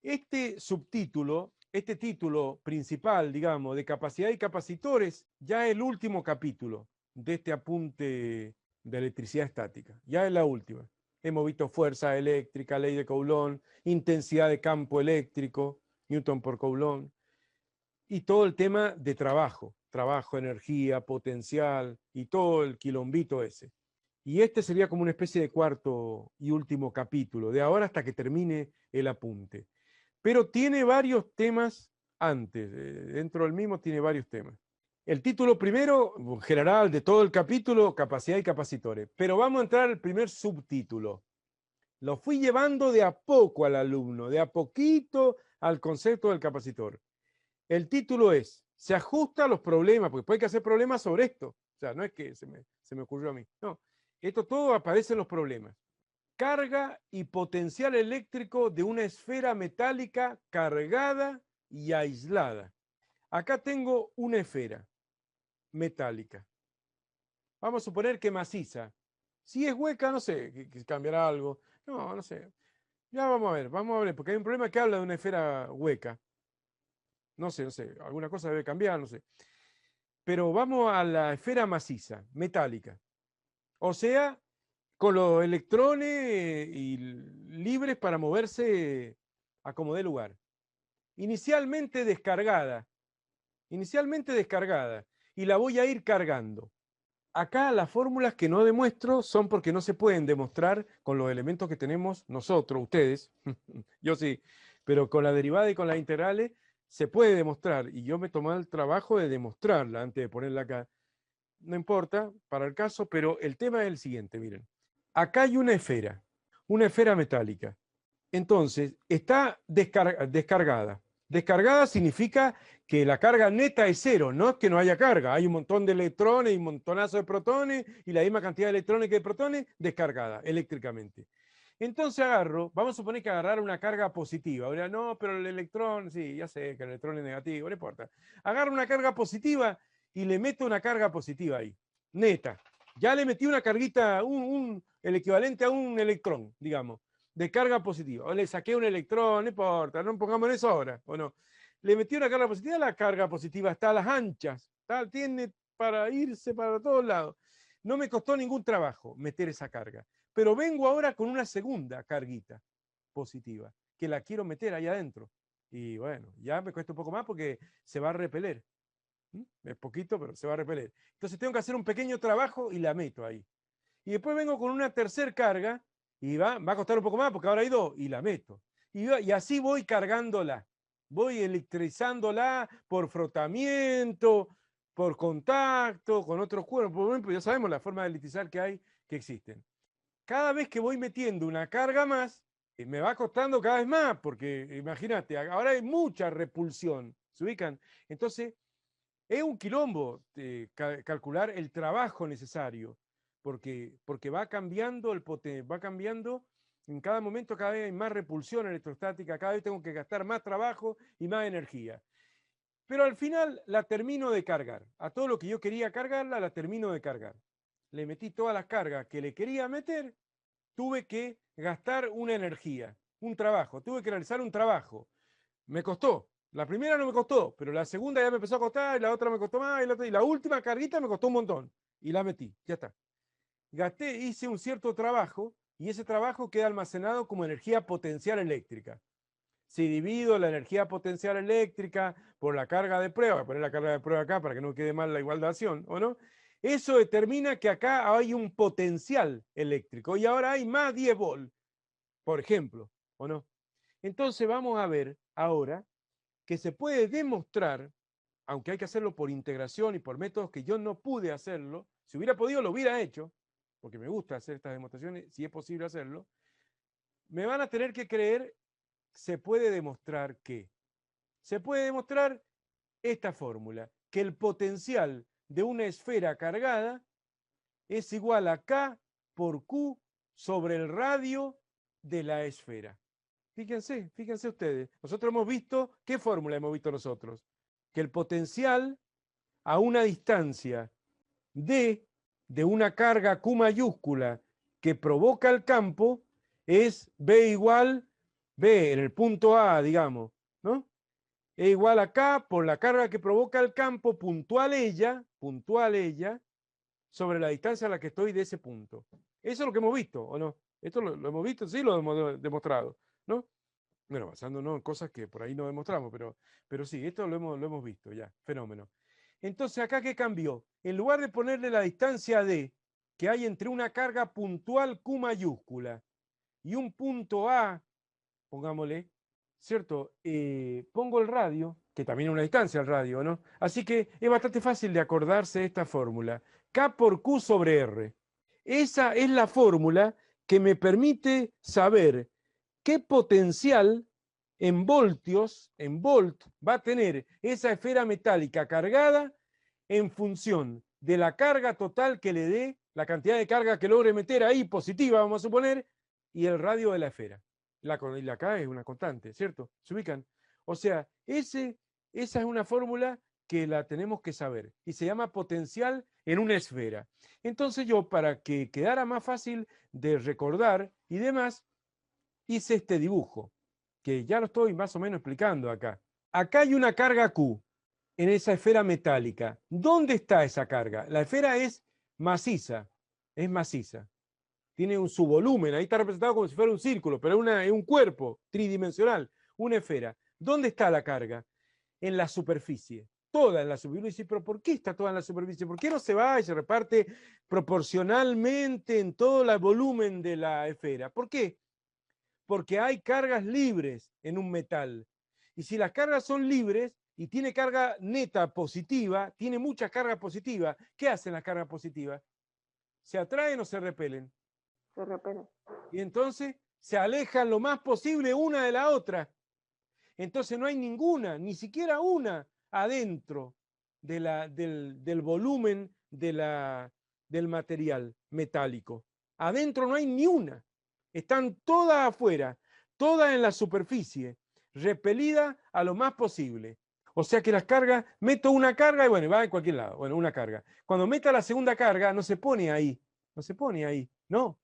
Este subtítulo, este título principal, digamos, de capacidad y capacitores, ya es el último capítulo de este apunte de electricidad estática. Ya es la última. Hemos visto fuerza eléctrica, ley de Coulomb, intensidad de campo eléctrico, Newton por Coulomb, y todo el tema de trabajo, energía, potencial y todo el quilombito ese. Y este sería como una especie de cuarto y último capítulo, de ahora hasta que termine el apunte. Pero tiene varios temas antes, dentro del mismo tiene varios temas. El título primero, general de todo el capítulo, capacidad y capacitores. Pero vamos a entrar al primer subtítulo. Lo fui llevando de a poco al alumno, de a poquito al concepto del capacitor. El título es, se ajusta a los problemas, porque puede que hacer problemas sobre esto. O sea, no es que se me ocurrió a mí. No, esto todo aparece en los problemas. Carga y potencial eléctrico de una esfera metálica cargada y aislada. Acá tengo una esfera metálica. Vamos a suponer que maciza. Si es hueca, no sé, que cambiará algo. No, no sé. Ya vamos a ver, porque hay un problema que habla de una esfera hueca. No sé, alguna cosa debe cambiar, no sé. Pero vamos a la esfera maciza, metálica. O sea, con los electrones y libres para moverse a como dé lugar. Inicialmente descargada, y la voy a ir cargando. Acá las fórmulas que no demuestro son porque no se pueden demostrar con los elementos que tenemos nosotros, ustedes, yo sí, pero con la derivada y con las integrales se puede demostrar, y yo me tomé el trabajo de demostrarla antes de ponerla acá. No importa para el caso, pero el tema es el siguiente, miren. Acá hay una esfera metálica. Entonces, está descargada. Descargada significa que la carga neta es cero, no es que no haya carga. Hay un montón de electrones y un montonazo de protones y la misma cantidad de electrones que de protones descargada eléctricamente. Entonces agarro, vamos a suponer que agarrar una carga positiva. Ahora, no, pero el electrón, sí, ya sé que el electrón es negativo, no importa. Agarro una carga positiva y le meto una carga positiva ahí, neta. Ya le metí una carguita, el equivalente a un electrón, digamos, de carga positiva. O le saqué un electrón, no importa, no pongamos en eso ahora, o no. Le metí una carga positiva, la carga positiva está a las anchas, tiene para irse para todos lados. No me costó ningún trabajo meter esa carga. Pero vengo ahora con una segunda carguita positiva, que la quiero meter ahí adentro. Y bueno, ya me cuesta un poco más porque se va a repeler. Es poquito, pero se va a repeler. Entonces tengo que hacer un pequeño trabajo y la meto ahí. Y después vengo con una tercera carga y va a costar un poco más porque ahora hay dos y la meto. Y así voy cargándola. Voy electrizándola por frotamiento, por contacto con otros cuerpos. Por ejemplo, ya sabemos la forma de electrizar que hay, que existen. Cada vez que voy metiendo una carga más, me va costando cada vez más, porque imagínate, ahora hay mucha repulsión. ¿Se ubican? Entonces, es un quilombo calcular el trabajo necesario, porque va cambiando va cambiando en cada momento, cada vez hay más repulsión electrostática, cada vez tengo que gastar más trabajo y más energía. Pero al final la termino de cargar. A todo lo que yo quería cargarla, la termino de cargar. Le metí todas las cargas que le quería meter, tuve que gastar una energía, un trabajo, tuve que realizar un trabajo. Me costó. La primera no me costó, pero la segunda ya me empezó a costar, y la otra me costó más, y la última carguita me costó un montón. Y la metí, ya está. Gasté, hice un cierto trabajo, y ese trabajo queda almacenado como energía potencial eléctrica. Si divido la energía potencial eléctrica por la carga de prueba, voy a poner la carga de prueba acá para que no quede mal la igualdación, ¿o no? Eso determina que acá hay un potencial eléctrico y ahora hay más 10 volts, por ejemplo, ¿o no? Entonces vamos a ver ahora que se puede demostrar, aunque hay que hacerlo por integración y por métodos que yo no pude hacerlo, si hubiera podido lo hubiera hecho, porque me gusta hacer estas demostraciones, si es posible hacerlo, me van a tener que creer, se puede demostrar esta fórmula, que el potencial de una esfera cargada es igual a K por Q sobre el radio de la esfera. Fíjense ustedes. Nosotros hemos visto, ¿qué fórmula hemos visto nosotros? Que el potencial a una distancia D de una carga Q mayúscula que provoca el campo es B igual B en el punto A, digamos, ¿no? Es igual a K por la carga que provoca el campo puntual ella, sobre la distancia a la que estoy de ese punto. Eso es lo que hemos visto, ¿o no? Esto lo hemos visto, sí, lo hemos demostrado, ¿no? Bueno, basándonos en cosas que por ahí no demostramos, pero sí, esto lo hemos visto ya, fenómeno. Entonces, ¿acá qué cambió? En lugar de ponerle la distancia D que hay entre una carga puntual Q mayúscula y un punto A, pongámosle, ¿cierto? Pongo el radio, que también es una distancia el radio, ¿no? Así que es bastante fácil de acordarse de esta fórmula. K por Q sobre R. Esa es la fórmula que me permite saber qué potencial en voltios, en volt, va a tener esa esfera metálica cargada en función de la carga total que le dé, la cantidad de carga que logre meter ahí, positiva, vamos a suponer, y el radio de la esfera. La K es una constante, ¿cierto? ¿Se ubican? O sea, esa es una fórmula que la tenemos que saber y se llama potencial en una esfera. Entonces yo, para que quedara más fácil de recordar y demás, hice este dibujo, que ya lo estoy más o menos explicando acá. Acá hay una carga Q en esa esfera metálica. ¿Dónde está esa carga? La esfera es maciza, tiene su volumen, ahí está representado como si fuera un círculo, pero es un cuerpo tridimensional, una esfera. ¿Dónde está la carga? En la superficie, toda en la superficie. ¿Pero por qué está toda en la superficie? ¿Por qué no se va y se reparte proporcionalmente en todo el volumen de la esfera? ¿Por qué? Porque hay cargas libres en un metal. Y si las cargas son libres y tiene carga neta positiva, tiene mucha carga positiva, ¿qué hacen las cargas positivas? ¿Se atraen o se repelen? Se repelen. Y entonces se alejan lo más posible una de la otra. Entonces no hay ninguna, ni siquiera una adentro del volumen del material metálico. Adentro no hay ni una. Están todas afuera, todas en la superficie, repelidas a lo más posible. O sea que las cargas, meto una carga y bueno, va en cualquier lado. Bueno, una carga. Cuando meta la segunda carga, no se pone ahí. No se pone ahí. No.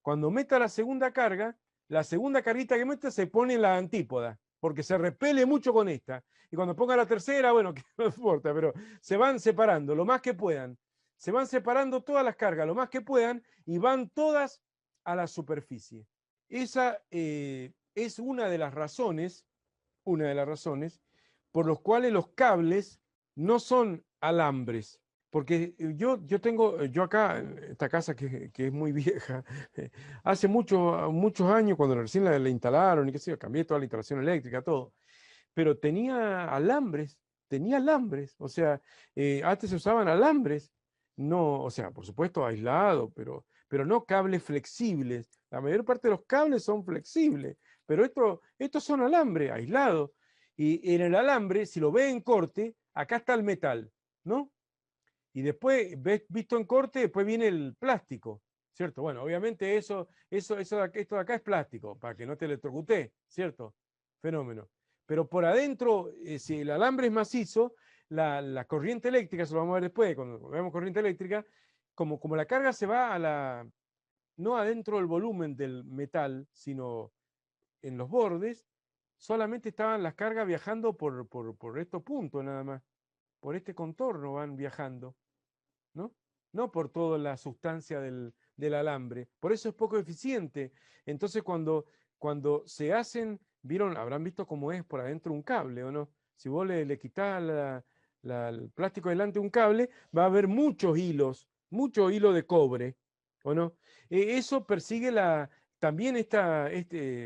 Cuando meta la segunda carga, la segunda carguita que meta se pone en la antípoda, porque se repele mucho con esta. Y cuando ponga la tercera, bueno, que no importa, pero se van separando lo más que puedan. Se van separando todas las cargas lo más que puedan y van todas a la superficie. Esa es una de las razones por las cuales los cables no son alambres. Porque yo acá, esta casa que es muy vieja, hace muchos años, cuando recién la instalaron y qué sé yo, cambié toda la instalación eléctrica, todo, pero tenía alambres, o sea, antes se usaban alambres, no, o sea, por supuesto aislado, pero no cables flexibles. La mayor parte de los cables son flexibles, pero estos son alambres aislados. Y en el alambre, si lo ves en corte, acá está el metal, ¿no? Y después, visto en corte, después viene el plástico, ¿cierto? Bueno, obviamente esto de acá es plástico, para que no te electrocute, ¿cierto? Fenómeno. Pero por adentro, si el alambre es macizo, la corriente eléctrica, eso lo vamos a ver después, cuando veamos corriente eléctrica, como la carga se va no adentro del volumen del metal, sino en los bordes, solamente estaban las cargas viajando por estos puntos nada más, por este contorno van viajando. ¿No? No por toda la sustancia del alambre. Por eso es poco eficiente. Entonces, cuando se hacen, habrán visto cómo es por adentro un cable, ¿o no? Si vos le quitas el plástico delante de un cable, va a haber mucho hilo de cobre, ¿o no? Eso persigue también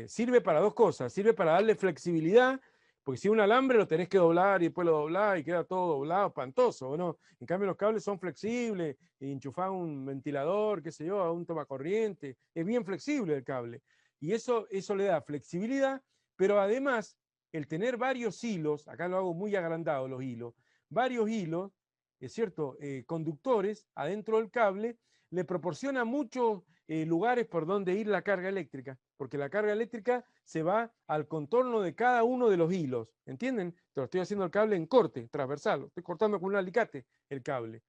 sirve para dos cosas. Sirve para darle flexibilidad, porque si un alambre lo tenés que doblar y después lo doblás y queda todo doblado, espantoso, ¿o no? En cambio los cables son flexibles, y enchufás un ventilador, qué sé yo, a un tomacorriente, es bien flexible el cable. Y eso le da flexibilidad, pero además el tener varios hilos, acá lo hago muy agrandado los hilos, varios hilos, es cierto, conductores adentro del cable, le proporciona muchos lugares por donde ir la carga eléctrica, porque la carga eléctrica se va al contorno de cada uno de los hilos, ¿entienden? Te lo estoy haciendo el cable en corte, transversal, estoy cortando con un alicate el cable.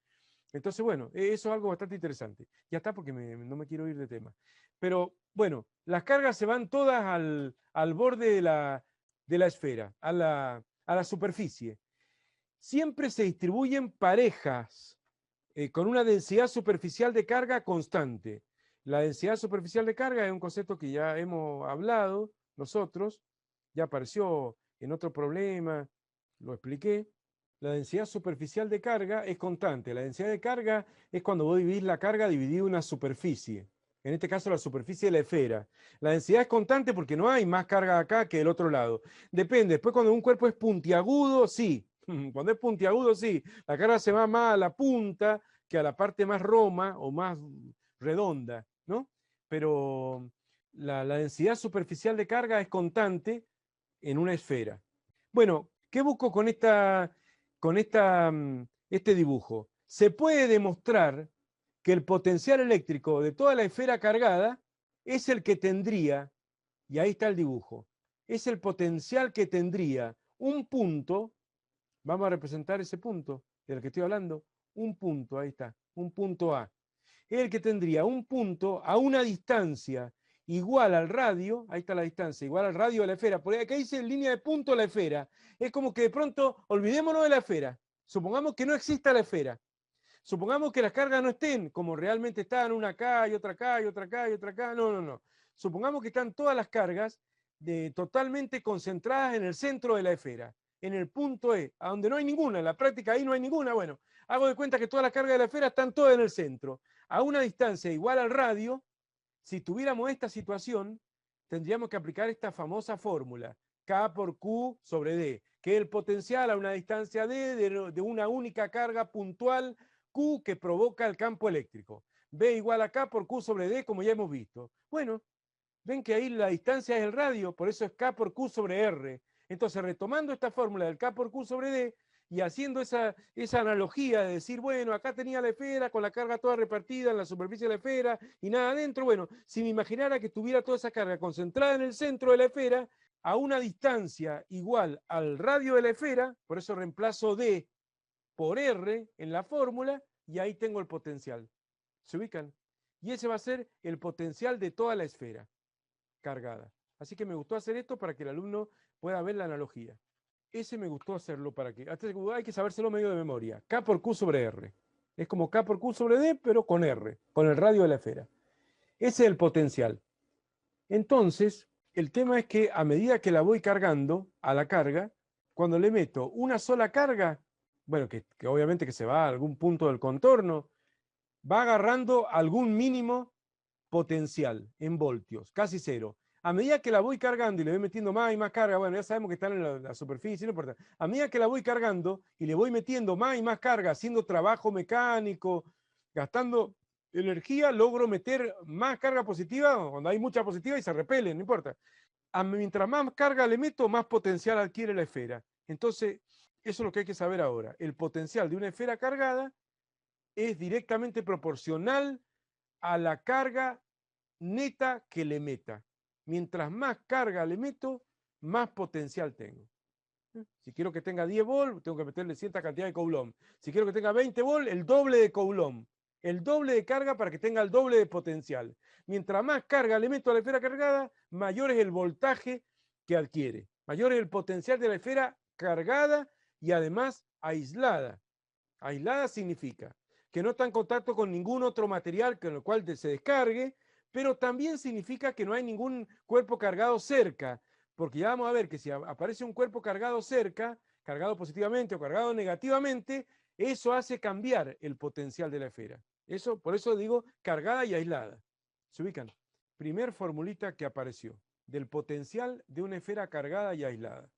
Entonces, bueno, eso es algo bastante interesante. Ya está, porque no me quiero ir de tema. Pero bueno, las cargas se van todas al borde de la esfera, a la superficie. Siempre se distribuyen parejas con una densidad superficial de carga constante. La densidad superficial de carga es un concepto que ya hemos hablado nosotros, ya apareció en otro problema, lo expliqué. La densidad superficial de carga es constante. La densidad de carga es cuando vos dividís la carga dividido una superficie. En este caso, la superficie de la esfera. La densidad es constante porque no hay más carga acá que del otro lado. Depende. Después, cuando un cuerpo es puntiagudo, sí. Cuando es puntiagudo, sí. La carga se va más a la punta que a la parte más roma o más redonda, ¿no? Pero la densidad superficial de carga es constante en una esfera. Bueno, ¿qué busco con este dibujo? Se puede demostrar que el potencial eléctrico de toda la esfera cargada es el que tendría, y ahí está el dibujo, es el potencial que tendría un punto, vamos a representar ese punto del que estoy hablando, un punto, ahí está, un punto A. Es el que tendría un punto a una distancia igual al radio, ahí está la distancia, igual al radio de la esfera, por acá dice en línea de punto la esfera, es como que de pronto olvidémonos de la esfera, supongamos que no exista la esfera, supongamos que las cargas no estén como realmente están, una acá y otra acá y otra acá y otra acá, no, no, no, supongamos que están todas las cargas totalmente concentradas en el centro de la esfera, en el punto E, a donde no hay ninguna, en la práctica ahí no hay ninguna, bueno, hago de cuenta que todas las cargas de la esfera están todas en el centro, a una distancia igual al radio. Si tuviéramos esta situación, tendríamos que aplicar esta famosa fórmula, K por Q sobre D, que es el potencial a una distancia D de una única carga puntual Q que provoca el campo eléctrico. B igual a K por Q sobre D, como ya hemos visto. Bueno, ven que ahí la distancia es el radio, por eso es K por Q sobre R. Entonces, retomando esta fórmula del K por Q sobre D, y haciendo esa analogía de decir, bueno, acá tenía la esfera con la carga toda repartida en la superficie de la esfera y nada adentro, bueno, si me imaginara que tuviera toda esa carga concentrada en el centro de la esfera, a una distancia igual al radio de la esfera, por eso reemplazo D por R en la fórmula, y ahí tengo el potencial. ¿Se ubican? Y ese va a ser el potencial de toda la esfera cargada. Así que me gustó hacer esto para que el alumno pueda ver la analogía. Ese me gustó hacerlo para que, hay que sabérselo medio de memoria. K por Q sobre R. Es como K por Q sobre D, pero con R, con el radio de la esfera. Ese es el potencial. Entonces, el tema es que a medida que la voy cargando a la carga, cuando le meto una sola carga, bueno, que obviamente que se va a algún punto del contorno, va agarrando algún mínimo potencial en voltios, casi cero. A medida que la voy cargando y le voy metiendo más y más carga, bueno, ya sabemos que están en la superficie, no importa. A medida que la voy cargando y le voy metiendo más y más carga, haciendo trabajo mecánico, gastando energía, logro meter más carga positiva, cuando hay mucha positiva y se repele, no importa. Mientras más carga le meto, más potencial adquiere la esfera. Entonces, eso es lo que hay que saber ahora. El potencial de una esfera cargada es directamente proporcional a la carga neta que le meta. Mientras más carga le meto, más potencial tengo. Si quiero que tenga 10 volts, tengo que meterle cierta cantidad de Coulomb. Si quiero que tenga 20 volts, el doble de Coulomb. El doble de carga para que tenga el doble de potencial. Mientras más carga le meto a la esfera cargada, mayor es el voltaje que adquiere. Mayor es el potencial de la esfera cargada y además aislada. Aislada significa que no está en contacto con ningún otro material con el cual se descargue, pero también significa que no hay ningún cuerpo cargado cerca, porque ya vamos a ver que si aparece un cuerpo cargado cerca, cargado positivamente o cargado negativamente, eso hace cambiar el potencial de la esfera. Eso, por eso digo cargada y aislada. ¿Se ubican? Primer formulita que apareció, del potencial de una esfera cargada y aislada.